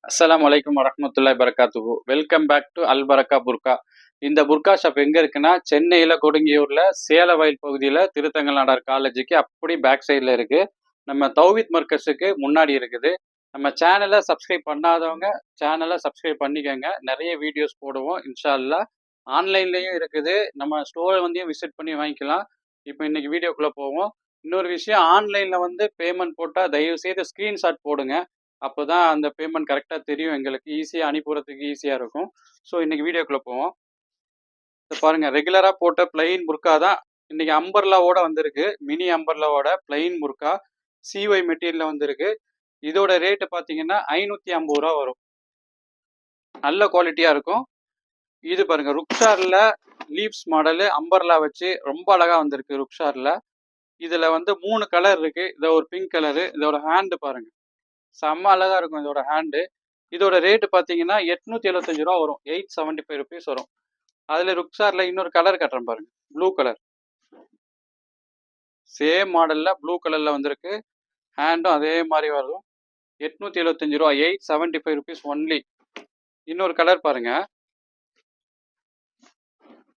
அஸ்ஸலாமு அலைக்கும் வரஹ்மத்துல்லாஹி பரக்காத்துஹு. வெல்கம் பேக் டு அல் பரக்கா புர்கா. இந்த புர்கா ஷாப் எங்க இருக்குன்னா, சென்னையில கொடுங்கியூர்ல சேலவயல் பகுதியில திருத்தங்கல் நாடார் காலேஜுக்கு அப்படி பேக் சைடுல இருக்கு. நம்ம தௌஹீத் மர்கஸுக்கு முன்னாடி இருக்குது. நம்ம சேனல சப்ஸ்கிரைப் பண்ணாதவங்க சேனல சப்ஸ்கிரைப் பண்ணிக்கங்க. நிறைய வீடியோஸ் போடுவோம் இன்ஷா அல்லாஹ். ஆன்லைன்லயும் இருக்குது. நம்ம ஸ்டோர் வந்து விசிட் பண்ணி வாங்கிக்கலாம். இப்போ இன்னைக்கு வீடியோக்குள்ள போவோம். இன்னொரு விஷயம், ஆன்லைன்ல வந்து பேமெண்ட் போட்டா தயவு செய்து ஸ்கிரீன்ஷாட் போடுங்க. அப்போதான் அந்த பேமெண்ட் கரெக்டாக தெரியும், எங்களுக்கு ஈஸியாக அனுப்புறதுக்கு ஈஸியாக இருக்கும். ஸோ இன்னைக்கு வீடியோக்குள்ள போவோம். இப்போ பாருங்க, ரெகுலராக போட்ட பிளைன் புர்கா தான் இன்னைக்கு அம்பர்லாவோட வந்திருக்கு. மினி அம்பர்லாவோட பிளைன் புர்கா சிஒய் மெட்டீரியல் வந்திருக்கு. இதோட ரேட்டு பார்த்தீங்கன்னா 550 ரூபா வரும். நல்ல குவாலிட்டியாக இருக்கும். இது பாருங்க, ருக்ஷார்ல லீவ்ஸ் மாடலு அம்பர்லா வச்சு ரொம்ப அழகா வந்திருக்கு ருக்ஷார்ல. இதுல வந்து 3 கலர் இருக்கு. இதை ஒரு பிங்க் கலரு. இதோட ஹேண்டு பாருங்க, செம்ம அழகா இருக்கும் இதோட ஹேண்டு. இதோட ரேட்டு பார்த்தீங்கன்னா 875 ரூபா வரும். 875 ருபீஸ் வரும். அதில் ருக்ஸாரில் இன்னொரு கலர் கட்டுறேன் பாருங்க, ப்ளூ கலர். சேம் மாடலில் ப்ளூ கலரில் வந்திருக்கு. ஹேண்டும் அதே மாதிரி வரும். 875 ரூபா, 875 ருபீஸ் ஒன்லி. இன்னொரு கலர் பாருங்க,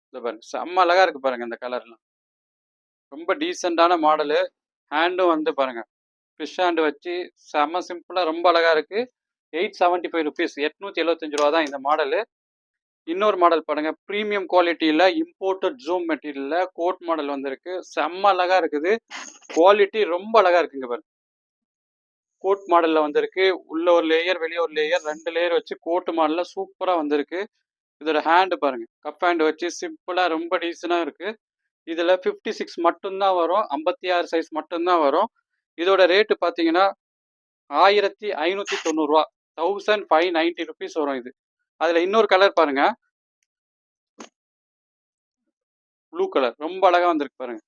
இந்த பாருங்க, செம்ம அழகா இருக்கு பாருங்க. இந்த கலர்லாம் ரொம்ப டீசெண்டான மாடலு. ஹேண்டும் வந்து பாருங்க, ஃபிஷ் ஹேண்டு வச்சு செம்ம சிம்பிளாக ரொம்ப அழகா இருக்கு. 875 ருபீஸ், 875 ரூபா தான் இந்த மாடலு. இன்னொரு மாடல் பாருங்க, ப்ரீமியம் குவாலிட்டியில் இம்போர்ட்டட் ஜூம் மெட்டீரியலில் கோட் மாடல் வந்திருக்கு. செம்ம அழகா இருக்குது. குவாலிட்டி ரொம்ப அழகா இருக்குங்க பாருங்க. கோட் மாடலில் வந்திருக்கு. உள்ள ஒரு லேயர், வெளியே ஒரு லேயர், 2 லேயர் வச்சு கோட் மாடலில் சூப்பராக வந்திருக்கு. இதோட ஹேண்டு பாருங்க, கப் ஹேண்டு வச்சு சிம்பிளாக ரொம்ப டீசனாக இருக்கு. இதில் 56 மட்டும்தான் வரும். 56 சைஸ் மட்டும்தான் வரும். இதோட ரேட்டு பார்த்தீங்கன்னா 1590 ரூபா, 1590 ருபீஸ் வரும் இது. அதில் இன்னொரு கலர் பாருங்க, ப்ளூ கலர் ரொம்ப அழகா வந்திருக்கு பாருங்க.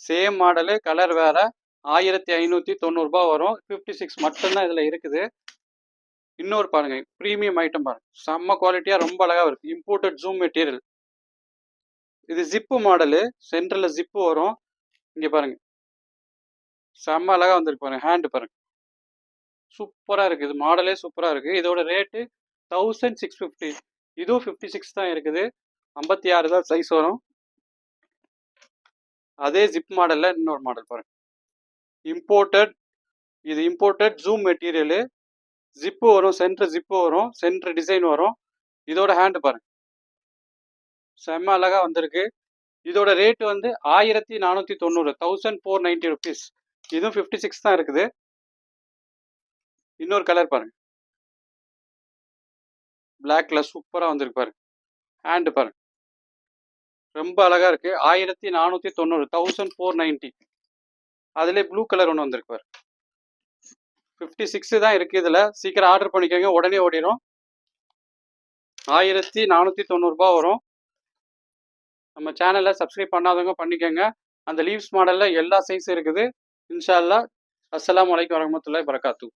சேம் மாடலு, கலர் வேற. 1590 ரூபா வரும். 56 மட்டும்தான் இதுல இருக்குது. இன்னொரு பாருங்க, ப்ரீமியம் ஐட்டம் பாருங்க, செம்ம குவாலிட்டியா ரொம்ப அழகா இருக்கு. Imported zoom material. இது ஜிப்பு மாடலு, சென்டர்ல ஜிப்பு வரும். இங்க பாருங்க, செம்ம அழகா வந்திருக்கு பாருங்க. ஹேண்டு பாருங்க, சூப்பரா இருக்கு. இது மாடலே சூப்பரா இருக்கு. இதோட ரேட்டு 1650. இதுவும் 56 தான் இருக்குது. 56 தான் சைஸ் வரும். அதே ஜிப் மாடல்ல இன்னொரு மாடல் பாருங்க, இம்போர்ட்டட். இது இம்போர்ட்டட் ஜூம் மெட்டீரியலு. ஜிப்பு வரும், சென்டர் ஜிப்பு வரும், சென்டர் டிசைன் வரும். இதோட ஹேண்டு பாருங்க, செம்ம அழகா வந்திருக்கு. இதோட ரேட்டு வந்து 1490, 1490 ருபீஸ். இதுவும் 56 தான் இருக்குது. இன்னொரு கலர் பாருங்க, பிளாக்ல சூப்பரா வந்திருக்கு பாருங்க. ஹேண்டு பாருங்க, ரொம்ப அழகா இருக்கு. 1490, 1490. அதுல ப்ளூ கலர் ஒன்று வந்திருக்கு பாருங்க. 56 தான் இருக்கு இதுல. சீக்கிரம் ஆர்டர் பண்ணிக்கோங்க, உடனே ஓடிடும். 1490 ரூபா வரும். நம்ம சேனலை சப்ஸ்கிரைப் பண்ணாதவங்க பண்ணிக்கோங்க. அந்த லீவ்ஸ் மாடலில் எல்லா சைஸும் இருக்குது இன்ஷா அல்லாஹ். அஸ்ஸலாமு அலைக்கும் வரஹ்மத்துல்லாஹி பரக்காத்துஹு.